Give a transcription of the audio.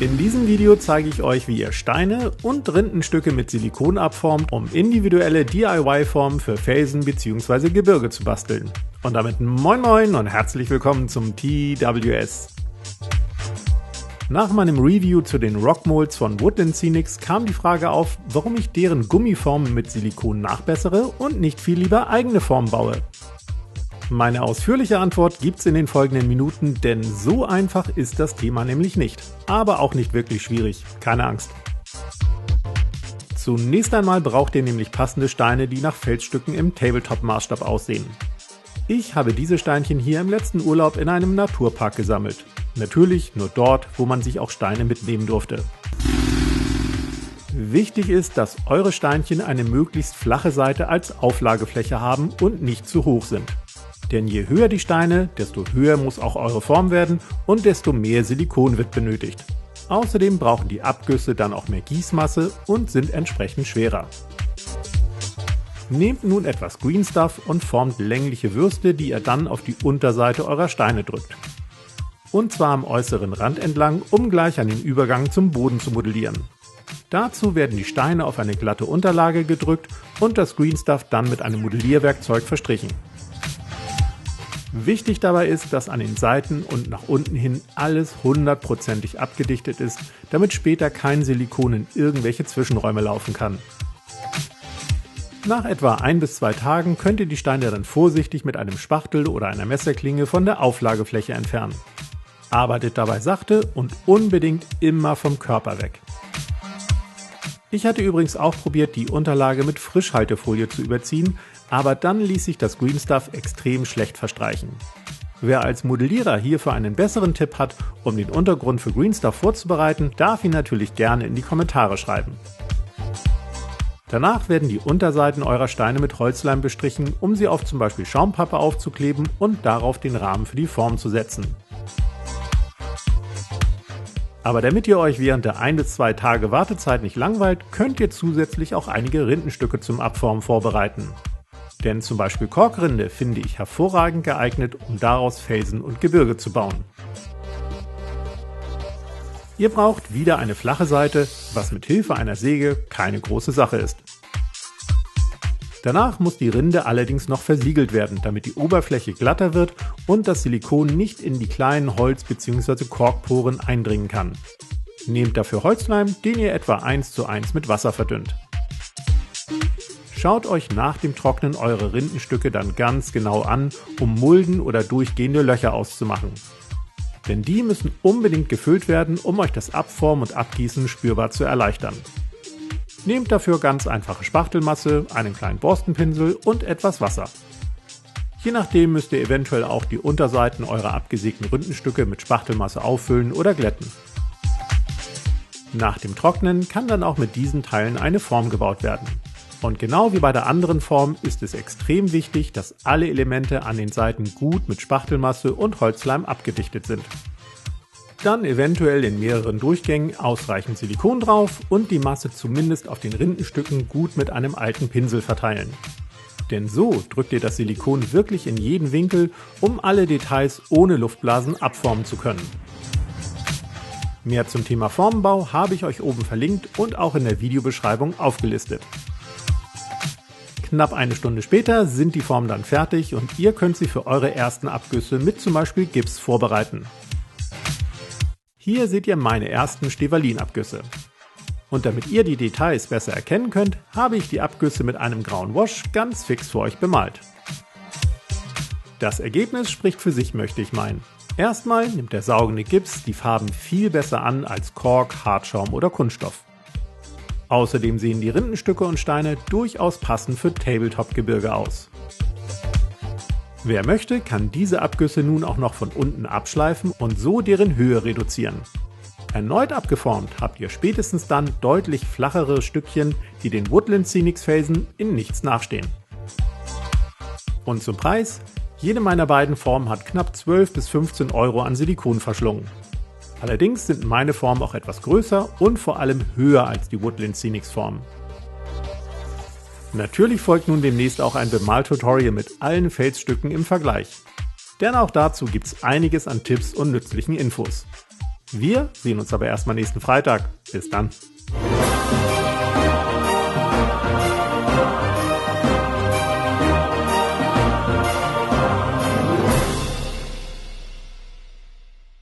In diesem Video zeige ich euch, wie ihr Steine und Rindenstücke mit Silikon abformt, um individuelle DIY-Formen für Felsen bzw. Gebirge zu basteln. Und damit moin moin und herzlich willkommen zum TWS. Nach meinem Review zu den Rock Molds von Woodland Scenics kam die Frage auf, warum ich deren Gummiformen mit Silikon nachbessere und nicht viel lieber eigene Formen baue. Meine ausführliche Antwort gibt's in den folgenden Minuten, denn so einfach ist das Thema nämlich nicht. Aber auch nicht wirklich schwierig, keine Angst. Zunächst einmal braucht ihr nämlich passende Steine, die nach Felsstücken im Tabletop-Maßstab aussehen. Ich habe diese Steinchen hier im letzten Urlaub in einem Naturpark gesammelt. Natürlich nur dort, wo man sich auch Steine mitnehmen durfte. Wichtig ist, dass eure Steinchen eine möglichst flache Seite als Auflagefläche haben und nicht zu hoch sind. Denn je höher die Steine, desto höher muss auch eure Form werden und desto mehr Silikon wird benötigt. Außerdem brauchen die Abgüsse dann auch mehr Gießmasse und sind entsprechend schwerer. Nehmt nun etwas Green Stuff und formt längliche Würste, die ihr dann auf die Unterseite eurer Steine drückt. Und zwar am äußeren Rand entlang, um gleich an den Übergang zum Boden zu modellieren. Dazu werden die Steine auf eine glatte Unterlage gedrückt und das Green Stuff dann mit einem Modellierwerkzeug verstrichen. Wichtig dabei ist, dass an den Seiten und nach unten hin alles 100%ig abgedichtet ist, damit später kein Silikon in irgendwelche Zwischenräume laufen kann. Nach etwa 1 bis 2 Tagen könnt ihr die Steine dann vorsichtig mit einem Spachtel oder einer Messerklinge von der Auflagefläche entfernen. Arbeitet dabei sachte und unbedingt immer vom Körper weg. Ich hatte übrigens auch probiert, die Unterlage mit Frischhaltefolie zu überziehen, aber dann ließ sich das Green Stuff extrem schlecht verstreichen. Wer als Modellierer hierfür einen besseren Tipp hat, um den Untergrund für Green Stuff vorzubereiten, darf ihn natürlich gerne in die Kommentare schreiben. Danach werden die Unterseiten eurer Steine mit Holzleim bestrichen, um sie auf zum Beispiel Schaumpappe aufzukleben und darauf den Rahmen für die Form zu setzen. Aber damit ihr euch während der 1 bis 2 Tage Wartezeit nicht langweilt, könnt ihr zusätzlich auch einige Rindenstücke zum Abformen vorbereiten. Denn zum Beispiel Korkrinde finde ich hervorragend geeignet, um daraus Felsen und Gebirge zu bauen. Ihr braucht wieder eine flache Seite, was mit Hilfe einer Säge keine große Sache ist. Danach muss die Rinde allerdings noch versiegelt werden, damit die Oberfläche glatter wird und das Silikon nicht in die kleinen Holz- bzw. Korkporen eindringen kann. Nehmt dafür Holzleim, den ihr etwa 1:1 mit Wasser verdünnt. Schaut euch nach dem Trocknen eure Rindenstücke dann ganz genau an, um Mulden oder durchgehende Löcher auszumachen. Denn die müssen unbedingt gefüllt werden, um euch das Abformen und Abgießen spürbar zu erleichtern. Nehmt dafür ganz einfache Spachtelmasse, einen kleinen Borstenpinsel und etwas Wasser. Je nachdem müsst ihr eventuell auch die Unterseiten eurer abgesägten Rindenstücke mit Spachtelmasse auffüllen oder glätten. Nach dem Trocknen kann dann auch mit diesen Teilen eine Form gebaut werden. Und genau wie bei der anderen Form ist es extrem wichtig, dass alle Elemente an den Seiten gut mit Spachtelmasse und Holzleim abgedichtet sind. Dann eventuell in mehreren Durchgängen ausreichend Silikon drauf und die Masse zumindest auf den Rindenstücken gut mit einem alten Pinsel verteilen. Denn so drückt ihr das Silikon wirklich in jeden Winkel, um alle Details ohne Luftblasen abformen zu können. Mehr zum Thema Formenbau habe ich euch oben verlinkt und auch in der Videobeschreibung aufgelistet. Knapp 1 Stunde später sind die Formen dann fertig und ihr könnt sie für eure ersten Abgüsse mit zum Beispiel Gips vorbereiten. Hier seht ihr meine ersten Stevallin-Abgüsse. Und damit ihr die Details besser erkennen könnt, habe ich die Abgüsse mit einem grauen Wash ganz fix für euch bemalt. Das Ergebnis spricht für sich, möchte ich meinen. Erstmal nimmt der saugende Gips die Farben viel besser an als Kork, Hartschaum oder Kunststoff. Außerdem sehen die Rindenstücke und Steine durchaus passend für Tabletop-Gebirge aus. Wer möchte, kann diese Abgüsse nun auch noch von unten abschleifen und so deren Höhe reduzieren. Erneut abgeformt habt ihr spätestens dann deutlich flachere Stückchen, die den Woodland Scenics Felsen in nichts nachstehen. Und zum Preis? Jede meiner beiden Formen hat knapp 12 bis 15 Euro an Silikon verschlungen. Allerdings sind meine Formen auch etwas größer und vor allem höher als die Woodland Scenics Formen. Natürlich folgt nun demnächst auch ein Bemaltutorial mit allen Felsstücken im Vergleich. Denn auch dazu gibt's einiges an Tipps und nützlichen Infos. Wir sehen uns aber erstmal nächsten Freitag. Bis dann.